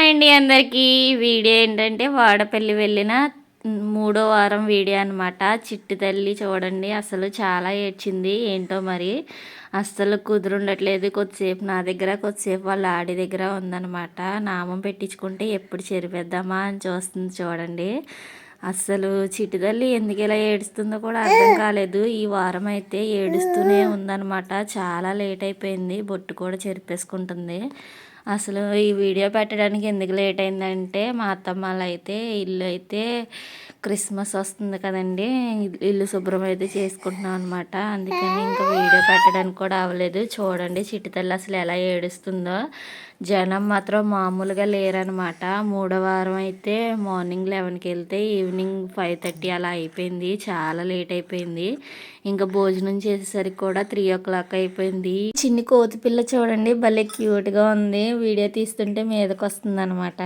Hi అండి అందరికీ. Video ఏంటంటే వాడపల్లి వెళ్ళిన మూడో వారం వీడియో అనమాట. చిట్టి తల్లి చూడండి అసలు చాలా ఏడ్చింది. ఏంటో మరి అస్సలు కుదురుండట్లేదు. కొద్దిసేపు నా దగ్గర, కొద్దిసేపు వాళ్ళ ఆడి దగ్గర ఉందనమాట. నామం పెట్టించుకుంటే ఎప్పుడు చెరిపేద్దామా అని చూస్తుంది చూడండి. అస్సలు చిట్టి తల్లి ఎందుకు ఇలా ఏడుస్తుందో కూడా అర్థం కాలేదు. ఈ వారం అయితే ఏడుస్తూనే ఉందనమాట. చాలా లేట్ అయిపోయింది. బొట్టు కూడా చెరిపేసుకుంటుంది. అసలు ఈ వీడియో పెట్టడానికి ఎందుకు లేట్ అయిందంటే మా అత్తమ్మ అయితే ఇల్లు అయితే క్రిస్మస్ వస్తుంది కదండి, ఇల్లు శుభ్రం అయితే చేసుకుంటున్నాం అనమాట. అందుకని ఇంకా వీడియో పెట్టడానికి కూడా అవ్వలేదు. చూడండి చిట్టి తల్లి అసలు ఎలా ఏడుస్తుందో. జనం మాత్రం మామూలుగా లేరనమాట. మూడో వారం అయితే మార్నింగ్ 11కి వెళ్తే ఈవినింగ్ 5:30 అలా అయిపోయింది. చాలా లేట్ అయిపోయింది. ఇంకా భోజనం చేసేసరికి కూడా 3 o'clock అయిపోయింది. చిన్ని కోతి పిల్ల చూడండి భలే క్యూట్గా ఉంది. వీడియో తీస్తుంటే మీదకి వస్తుంది అనమాట.